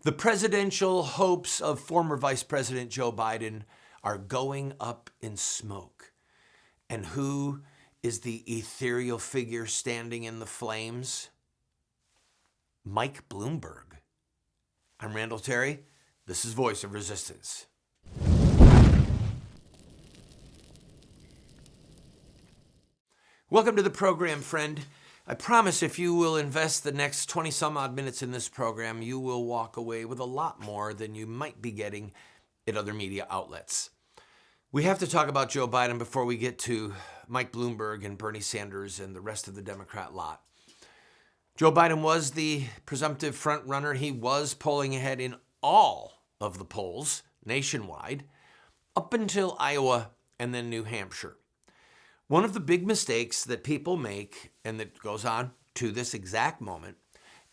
The presidential hopes of former Vice President Joe Biden are going up in smoke. And who is the ethereal figure standing in the flames? Mike Bloomberg. I'm Randall Terry. This is Voice of Resistance. Welcome to the program, friend. I promise if you will invest the next 20 some odd minutes in this program, you will walk away with a lot more than you might be getting at other media outlets. We have to talk about Joe Biden before we get to Mike Bloomberg and Bernie Sanders and the rest of the Democrat lot. Joe Biden was the presumptive front runner. He was polling ahead in all of the polls nationwide up until Iowa and then New Hampshire. One of the big mistakes that people make, and that goes on to this exact moment,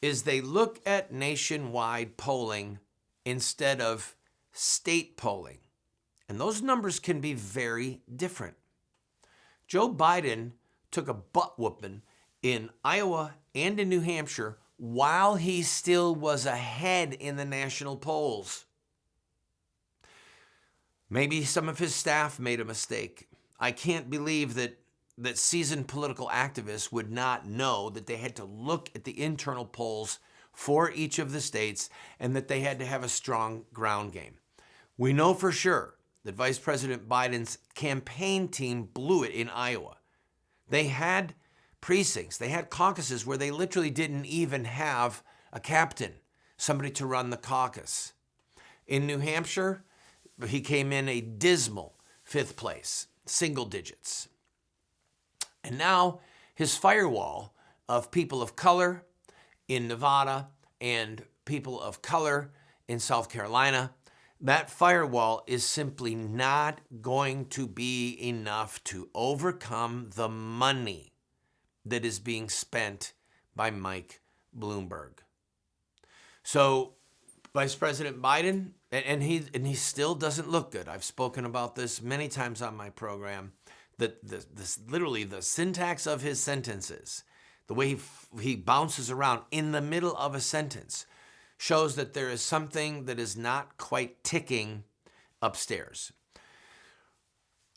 is they look at nationwide polling instead of state polling. And those numbers can be very different. Joe Biden took a butt whooping in Iowa and in New Hampshire while he still was ahead in the national polls. Maybe some of his staff made a mistake. I can't believe that seasoned political activists would not know that they had to look at the internal polls for each of the states and that they had to have a strong ground game. We know for sure that Vice President Biden's campaign team blew it in Iowa. They had precincts, they had caucuses where they literally didn't even have a captain, somebody to run the caucus. In New Hampshire, he came in a dismal 5th place. Single digits. And now his firewall of people of color in Nevada and people of color in South Carolina, that firewall is simply not going to be enough to overcome the money that is being spent by Mike Bloomberg. So Vice President Biden, and he still doesn't look good. I've spoken about this many times on my program, that literally the syntax of his sentences, the way he bounces around in the middle of a sentence, shows that there is something that is not quite ticking upstairs.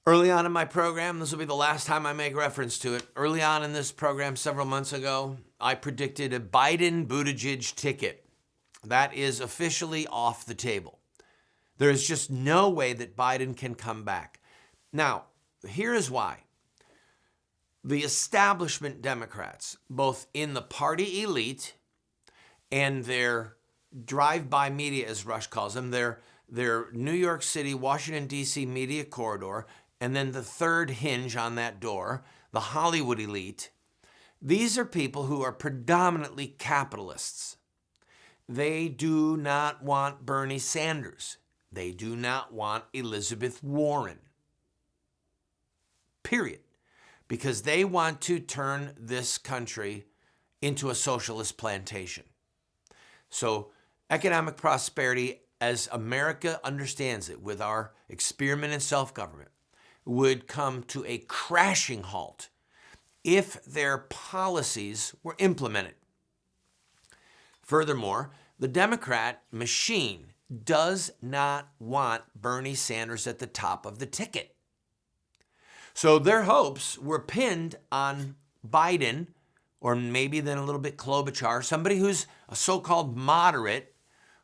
Early on in my program, this will be the last time I make reference to it. Early on in this program, several months ago, I predicted a Biden-Buttigieg ticket. That is officially off the table. There is just no way that Biden can come back. Now, here is why. The establishment Democrats, both in the party elite and their drive-by media, as Rush calls them, their New York City, Washington, D.C. media corridor, and then the third hinge on that door, the Hollywood elite, these are people who are predominantly capitalists. They do not want Bernie Sanders. They do not want Elizabeth Warren. Period. Because they want to turn this country into a socialist plantation. So economic prosperity, as America understands it with our experiment in self-government, would come to a crashing halt if their policies were implemented. Furthermore, the Democrat machine does not want Bernie Sanders at the top of the ticket. So their hopes were pinned on Biden, or maybe then a little bit Klobuchar, somebody who's a so-called moderate,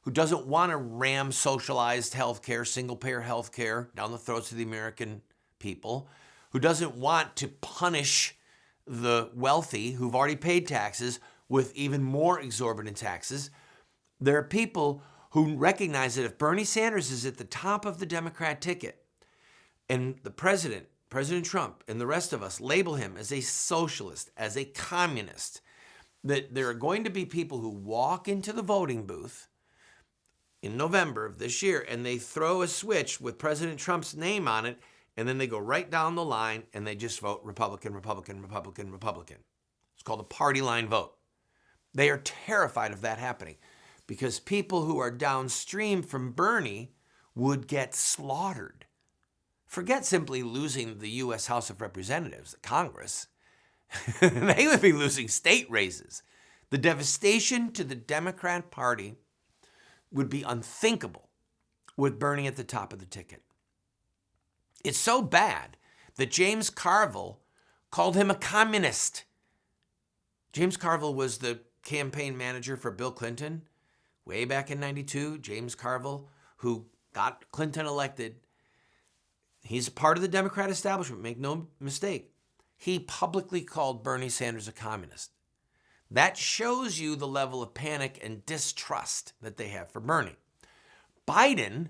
who doesn't want to ram socialized healthcare, single-payer healthcare down the throats of the American people, who doesn't want to punish the wealthy who've already paid taxes with even more exorbitant taxes. There are people who recognize that if Bernie Sanders is at the top of the Democrat ticket and the President Trump and the rest of us label him as a socialist, as a communist, that there are going to be people who walk into the voting booth in November of this year and they throw a switch with President Trump's name on it, and then they go right down the line and they just vote Republican, Republican, Republican, Republican. It's called a party line vote. They are terrified of that happening because people who are downstream from Bernie would get slaughtered. Forget simply losing the U.S. House of Representatives, the Congress. They would be losing state races. The devastation to the Democrat Party would be unthinkable with Bernie at the top of the ticket. It's so bad that James Carville called him a communist. James Carville was the campaign manager for Bill Clinton way back in 92. James Carville, who got Clinton elected, he's part of the Democrat establishment, make no mistake. He publicly called Bernie Sanders a communist. That shows you the level of panic and distrust that they have for Bernie. Biden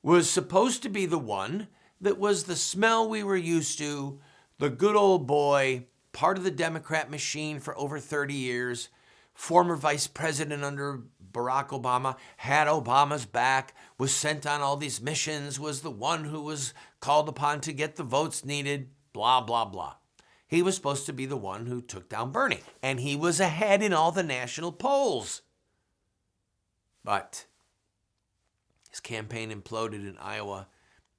was supposed to be the one that was the smell we were used to, the good old boy, part of the Democrat machine for over 30 years, former vice president under Barack Obama, had Obama's back, was sent on all these missions, was the one who was called upon to get the votes needed, blah, blah, blah. He was supposed to be the one who took down Bernie, and he was ahead in all the national polls. But his campaign imploded in Iowa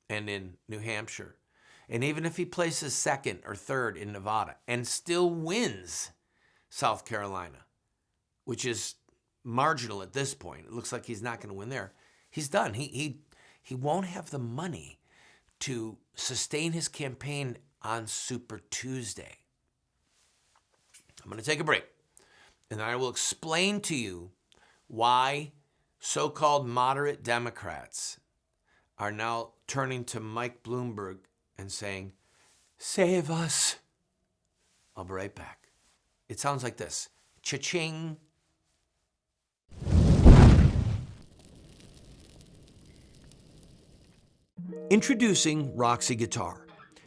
and in New Hampshire. And even if he places second or third in Nevada and still wins South Carolina, which is marginal at this point, it looks like he's not going to win there, he's done. He won't have the money to sustain his campaign on Super Tuesday. I'm going to take a break, and I will explain to you why so-called moderate Democrats are now turning to Mike Bloomberg and saying, "Save us." I'll be right back. It sounds like this. Cha-ching. Introducing Roxy Guitar.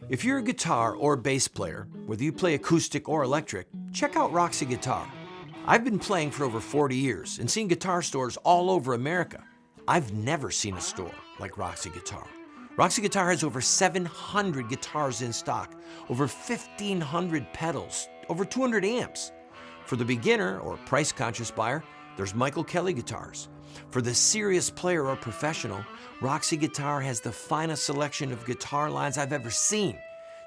If you're a guitar or bass player, whether you play acoustic or electric, check out Roxy Guitar. I've been playing for over 40 years and seen guitar stores all over America. I've never seen a store like Roxy Guitar. Roxy Guitar has over 700 guitars in stock, over 1,500 pedals, over 200 amps. For the beginner or price-conscious buyer, there's Michael Kelly guitars. For the serious player or professional, Roxy Guitar has the finest selection of guitar lines I've ever seen.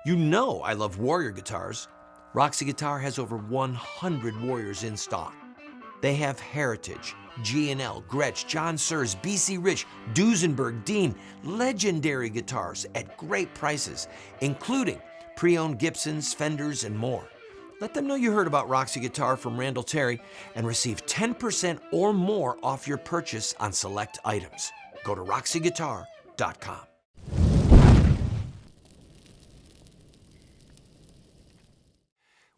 You know I love Warrior guitars. Roxy Guitar has over 100 Warriors in stock. They have Heritage, G&L, Gretsch, John Sears, BC Rich, Duesenberg, Dean, legendary guitars at great prices, including pre-owned Gibsons, Fenders, and more. Let them know you heard about Roxy Guitar from Randall Terry and receive 10% or more off your purchase on select items. Go to roxyguitar.com.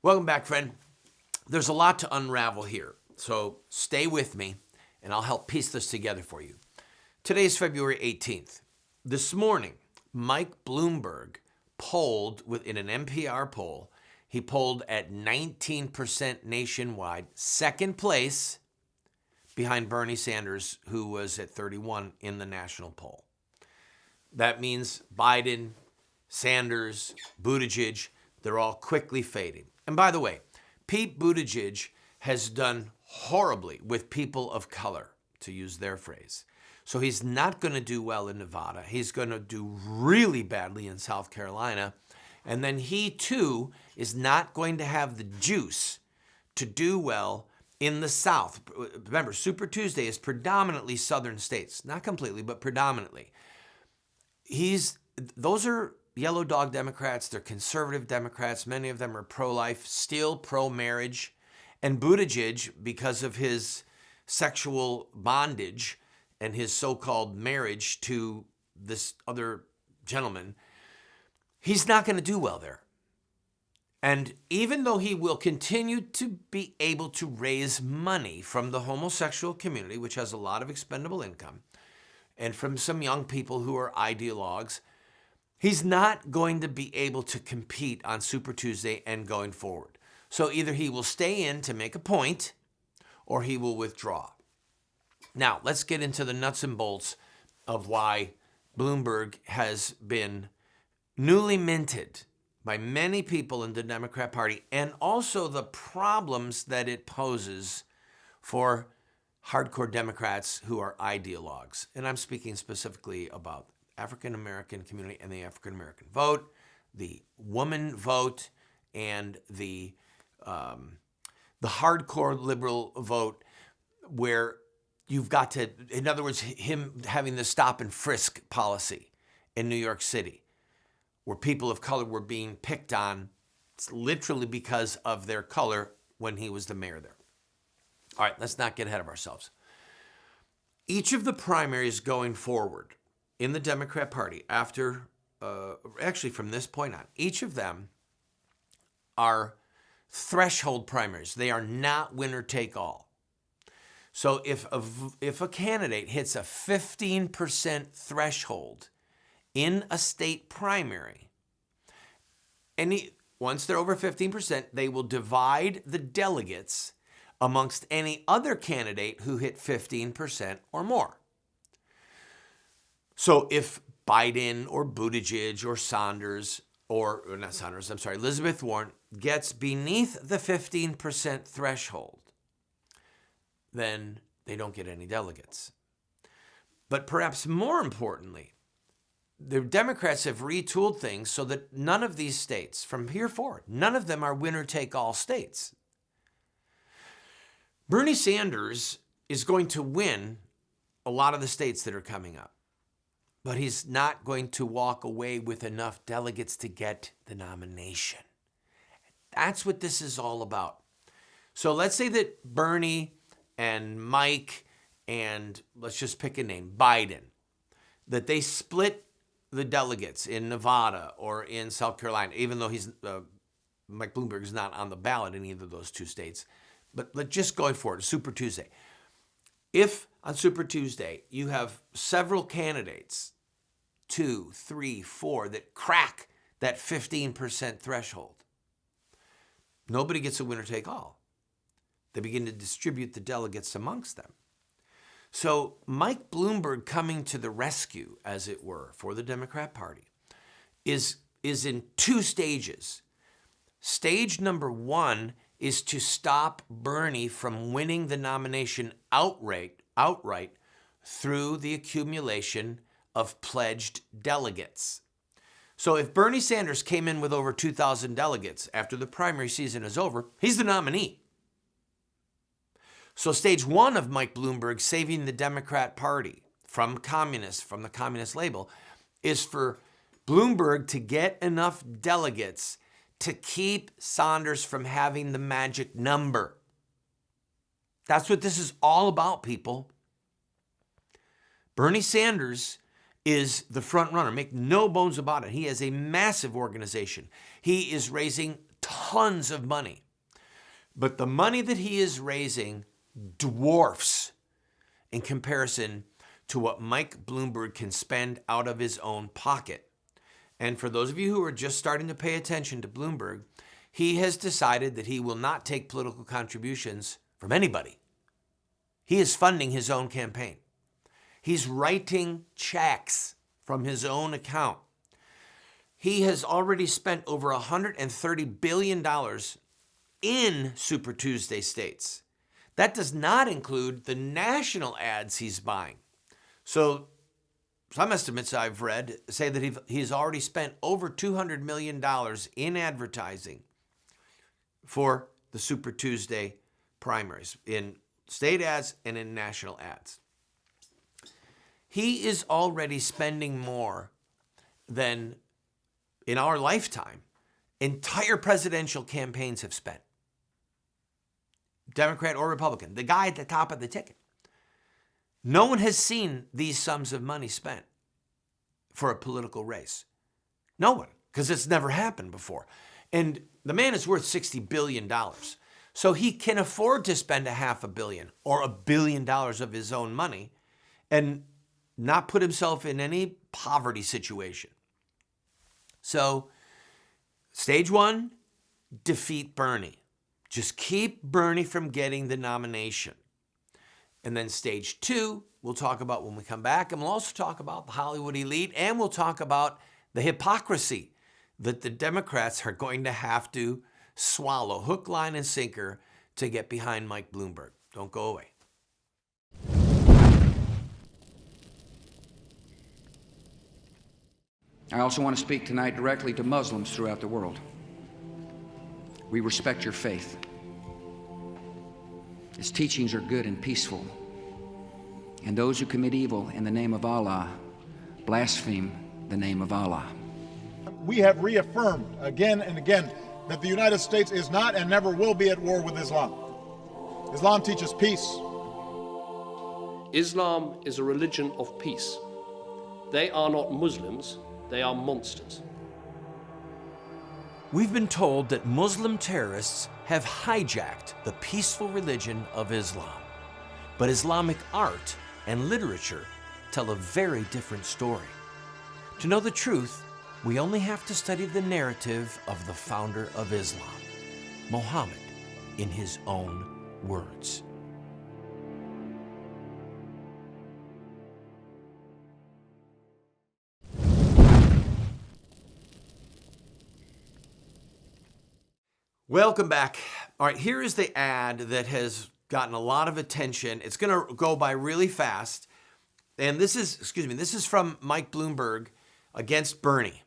Welcome back, friend. There's a lot to unravel here, so stay with me and I'll help piece this together for you. Today is February 18th. This morning, Mike Bloomberg polled in an NPR poll. He polled at 19% nationwide, second place behind Bernie Sanders, who was at 31 in the national poll. That means Biden, Sanders, Buttigieg, they're all quickly fading. And by the way, Pete Buttigieg has done horribly with people of color, to use their phrase. So he's not going to do well in Nevada. He's going to do really badly in South Carolina. And then he, too, is not going to have the juice to do well in the South. Remember, Super Tuesday is predominantly southern states. Not completely, but predominantly. Those are yellow dog Democrats. They're conservative Democrats. Many of them are pro-life, still pro-marriage. And Buttigieg, because of his sexual bondage and his so-called marriage to this other gentleman, he's not going to do well there. And even though he will continue to be able to raise money from the homosexual community, which has a lot of expendable income, and from some young people who are ideologues, he's not going to be able to compete on Super Tuesday and going forward. So either he will stay in to make a point, or he will withdraw. Now, let's get into the nuts and bolts of why Bloomberg has been newly minted by many people in the Democrat Party, and also the problems that it poses for hardcore Democrats who are ideologues. And I'm speaking specifically about African American community and the African American vote, the woman vote, and the hardcore liberal vote, where you've got to, in other words, him having the stop and frisk policy in New York City, where people of color were being picked on literally because of their color when he was the mayor there. All right, let's not get ahead of ourselves. Each of the primaries going forward in the Democrat Party after, actually from this point on, each of them are threshold primaries. They are not winner take all. So if a candidate hits a 15% threshold in a state primary, once they're over 15%, they will divide the delegates amongst any other candidate who hit 15% or more. So if Biden or Buttigieg or Sanders, or not Sanders, I'm sorry, Elizabeth Warren gets beneath the 15% threshold, then they don't get any delegates. But perhaps more importantly, the Democrats have retooled things so that none of these states, from here forward, none of them are winner-take-all states. Bernie Sanders is going to win a lot of the states that are coming up, but he's not going to walk away with enough delegates to get the nomination. That's what this is all about. So let's say that Bernie and Mike and, let's just pick a name, Biden, that they split the delegates in Nevada or in South Carolina, even though Mike Bloomberg is not on the ballot in either of those two states. But just going forward, Super Tuesday. If on Super Tuesday you have several candidates, 2, 3, 4, that crack that 15% threshold, nobody gets a winner take all. They begin to distribute the delegates amongst them. So Mike Bloomberg coming to the rescue, as it were, for the Democrat Party is in two stages. Stage number one is to stop Bernie from winning the nomination outright through the accumulation of pledged delegates. So if Bernie Sanders came in with over 2,000 delegates after the primary season is over, he's the nominee. So stage one of Mike Bloomberg saving the Democrat Party from the communist label, is for Bloomberg to get enough delegates to keep Sanders from having the magic number. That's what this is all about, people. Bernie Sanders is the front runner. Make no bones about it. He has a massive organization. He is raising tons of money. But the money that he is raising dwarfs in comparison to what Mike Bloomberg can spend out of his own pocket. And for those of you who are just starting to pay attention to Bloomberg, he has decided that he will not take political contributions from anybody. He is funding his own campaign. He's writing checks from his own account. He has already spent over $130 billion in Super Tuesday states. That does not include the national ads he's buying. So some estimates I've read say that he's already spent over $200 million in advertising for the Super Tuesday primaries, in state ads and in national ads. He is already spending more than, in our lifetime, entire presidential campaigns have spent. Democrat or Republican, the guy at the top of the ticket. No one has seen these sums of money spent for a political race. No one, because it's never happened before. And the man is worth $60 billion. So he can afford to spend $500 million or $1 billion of his own money and not put himself in any poverty situation. So stage one, defeat Bernie. Just keep Bernie from getting the nomination. And then stage two, we'll talk about when we come back, and we'll also talk about the Hollywood elite, and we'll talk about the hypocrisy that the Democrats are going to have to swallow, hook, line, and sinker, to get behind Mike Bloomberg. Don't go away. I also want to speak tonight directly to Muslims throughout the world. We respect your faith. Its teachings are good and peaceful. and those who commit evil in the name of Allah blaspheme the name of Allah. We have reaffirmed again and again that the United States is not and never will be at war with Islam. Islam teaches peace. Islam is a religion of peace. They are not Muslims, they are monsters. We've been told that Muslim terrorists have hijacked the peaceful religion of Islam. But Islamic art and literature tell a very different story. To know the truth, we only have to study the narrative of the founder of Islam, Muhammad, in his own words. Welcome back. All right, here is the ad that has gotten a lot of attention. It's going to go by really fast. And this is from Mike Bloomberg against Bernie.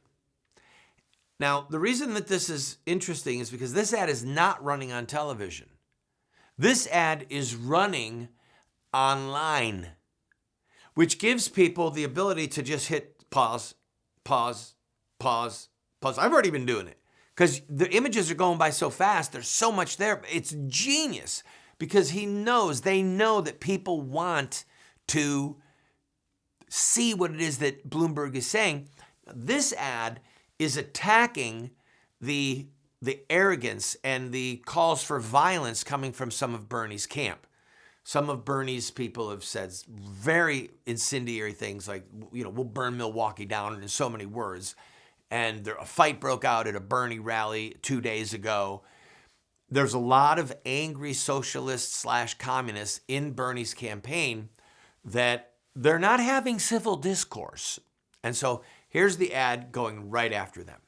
Now, the reason that this is interesting is because this ad is not running on television. This ad is running online, which gives people the ability to just hit pause, pause, pause, pause. I've already been doing it because the images are going by so fast. There's so much there. It's genius because they know that people want to see what it is that Bloomberg is saying. This ad is attacking the arrogance and the calls for violence coming from some of Bernie's camp. Some of Bernie's people have said very incendiary things like, we'll burn Milwaukee down in so many words. And a fight broke out at a Bernie rally 2 days ago. There's a lot of angry socialists / communists in Bernie's campaign that they're not having civil discourse. And so here's the ad going right after them.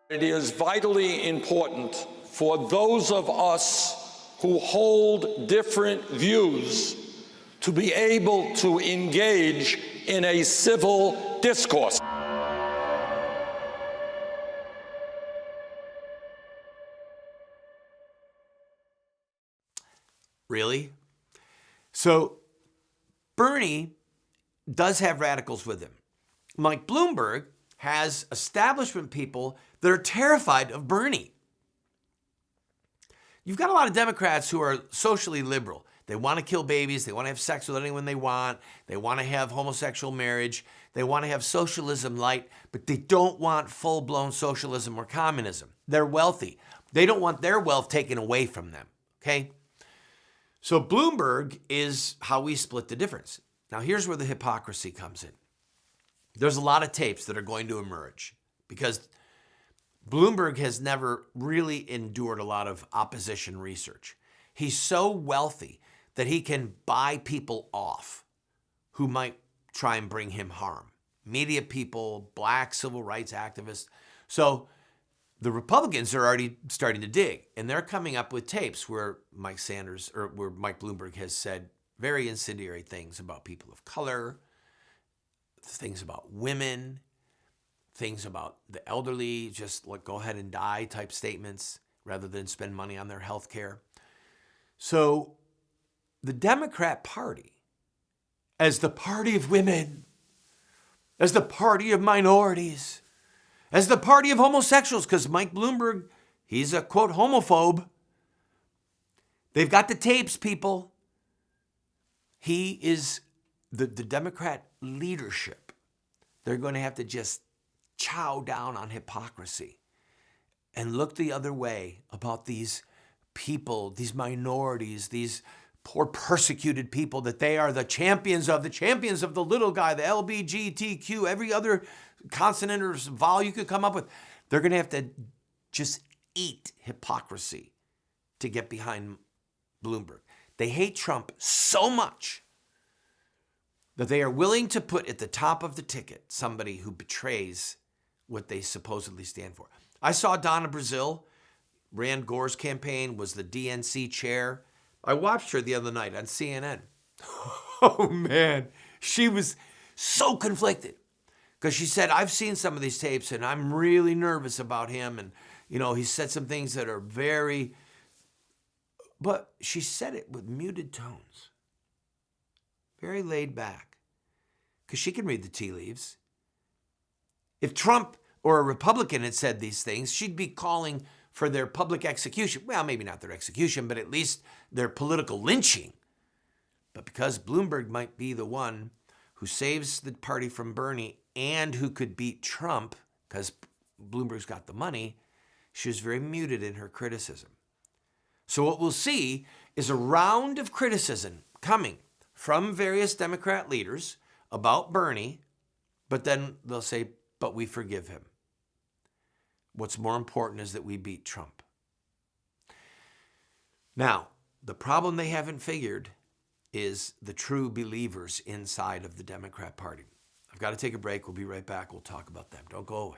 It is vitally important for those of us who hold different views to be able to engage in a civil discourse. Really? So Bernie does have radicals with him. Mike Bloomberg has establishment people that are terrified of Bernie. You've got a lot of Democrats who are socially liberal. They want to kill babies. They want to have sex with anyone they want. They want to have homosexual marriage. They want to have socialism light, but they don't want full-blown socialism or communism. They're wealthy. They don't want their wealth taken away from them, okay? So Bloomberg is how we split the difference. Now, here's where the hypocrisy comes in. There's a lot of tapes that are going to emerge because Bloomberg has never really endured a lot of opposition research. He's so wealthy that he can buy people off who might try and bring him harm. Media people, black civil rights activists. So the Republicans are already starting to dig, and they're coming up with tapes where Mike Bloomberg has said very incendiary things about people of color, things about women, things about the elderly, just like go ahead and die type statements rather than spend money on their health care. So the Democrat Party, as the party of women, as the party of minorities, as the party of homosexuals, because Mike Bloomberg, he's a quote homophobe. They've got the tapes, people. He is the Democrat leadership. They're going to have to just chow down on hypocrisy and look the other way about these people, these minorities, these poor persecuted people that they are the champions of the little guy, the LGBTQ, every other consonant or vowel you could come up with. They're going to have to just eat hypocrisy to get behind Bloomberg. They hate Trump so much that they are willing to put at the top of the ticket somebody who betrays what they supposedly stand for. I saw Donna Brazile. Rand Gore's campaign was the DNC chair. I watched her the other night on CNN. Oh, man. She was so conflicted because she said, I've seen some of these tapes and I'm really nervous about him. And, you know, he said some things that are very, but she said it with muted tones, very laid back, because she can read the tea leaves. If Trump or a Republican had said these things, she'd be calling for their public execution. Well, maybe not their execution, but at least their political lynching. But because Bloomberg might be the one who saves the party from Bernie and who could beat Trump, because Bloomberg's got the money, she was very muted in her criticism. So what we'll see is a round of criticism coming from various Democrat leaders about Bernie, but then they'll say, but we forgive him. What's more important is that we beat Trump. Now, the problem they haven't figured is the true believers inside of the Democrat Party. I've got to take a break. We'll be right back. We'll talk about them. Don't go away.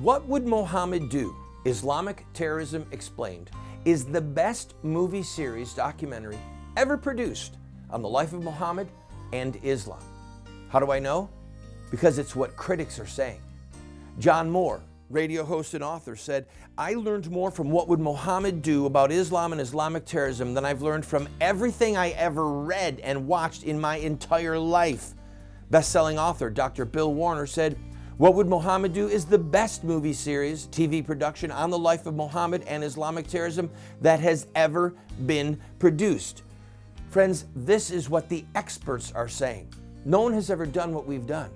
What Would Mohammed Do? Islamic Terrorism Explained is the best movie series documentary ever produced on the life of Muhammad and Islam. How do I know? Because it's what critics are saying. John Moore, radio host and author, said, I learned more from What Would Mohammed Do about Islam and Islamic terrorism than I've learned from everything I ever read and watched in my entire life. Best-selling author Dr. Bill Warner said, What Would Mohammed Do is the best movie series, TV production on the life of Muhammad and Islamic terrorism that has ever been produced. Friends, this is what the experts are saying. No one has ever done what we've done.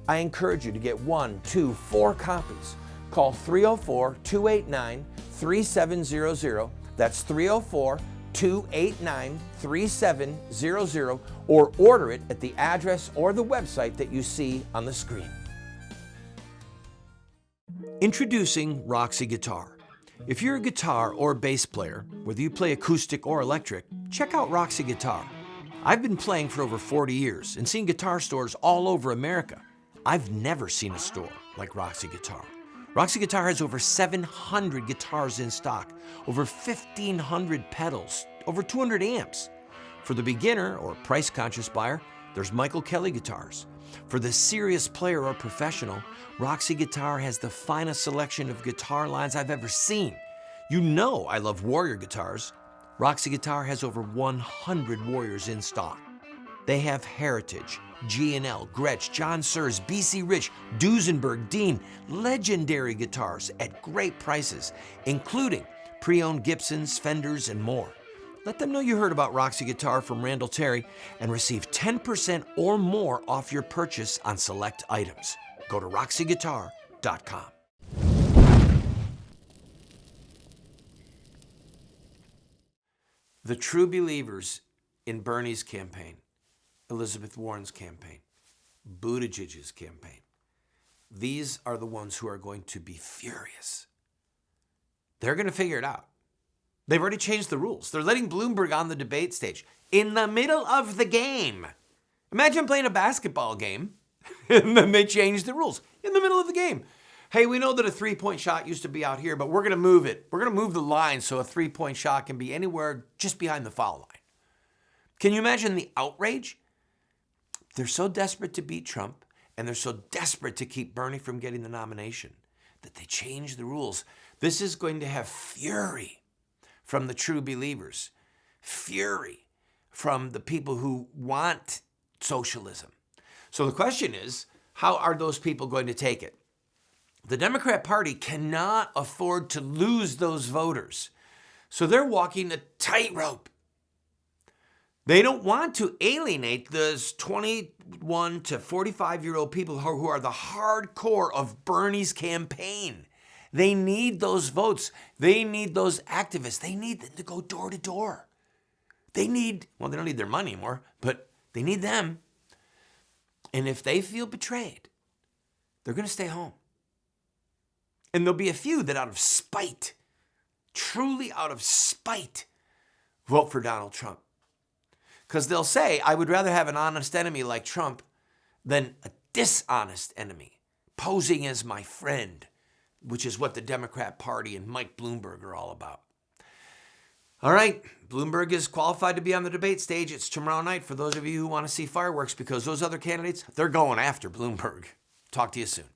I encourage you to get 1, 2, 4 copies. Call 304-289-3700. That's 304-289-3700, or order it at the address or the website that you see on the screen. Introducing Roxy Guitar. If you're a guitar or bass player, whether you play acoustic or electric, check out Roxy Guitar. I've been playing for over 40 years and seen guitar stores all over America. I've never seen a store like Roxy Guitar. Roxy Guitar has over 700 guitars in stock, over 1,500 pedals, over 200 amps. For the beginner or price-conscious buyer, there's Michael Kelly guitars. For the serious player or professional, Roxy Guitar has the finest selection of guitar lines I've ever seen. You know I love Warrior guitars. Roxy Guitar has over 100 Warriors in stock. They have Heritage, G&L, Gretsch, John Sears, BC Rich, Duesenberg, Dean, legendary guitars at great prices, including pre-owned Gibsons, Fenders, and more. Let them know you heard about Roxy Guitar from Randall Terry and receive 10% or more off your purchase on select items. Go to roxyguitar.com. The true believers in Bernie's campaign, Elizabeth Warren's campaign, Buttigieg's campaign, these are the ones who are going to be furious. They're going to figure it out. They've already changed the rules. They're letting Bloomberg on the debate stage in the middle of the game. Imagine playing a basketball game and then they change the rules in the middle of the game. Hey, we know that a three-point shot used to be out here, but we're going to move it. We're going to move the line so a three-point shot can be anywhere just behind the foul line. Can you imagine the outrage? They're so desperate to beat Trump, and they're so desperate to keep Bernie from getting the nomination that they change the rules. This is going to have fury from the true believers, fury from the people who want socialism. So the question is, how are those people going to take it? The Democrat Party cannot afford to lose those voters. So they're walking a tightrope. They don't want to alienate those 21 to 45-year-old people who are the hardcore of Bernie's campaign. They need those votes. They need those activists. They need them to go door to door. They don't need their money anymore, but they need them. And if they feel betrayed, they're going to stay home. And there'll be a few that out of spite, truly out of spite, vote for Donald Trump. Because they'll say, I would rather have an honest enemy like Trump than a dishonest enemy posing as my friend, which is what the Democrat Party and Mike Bloomberg are all about. All right, Bloomberg is qualified to be on the debate stage. It's tomorrow night for those of you who want to see fireworks, because those other candidates, they're going after Bloomberg. Talk to you soon.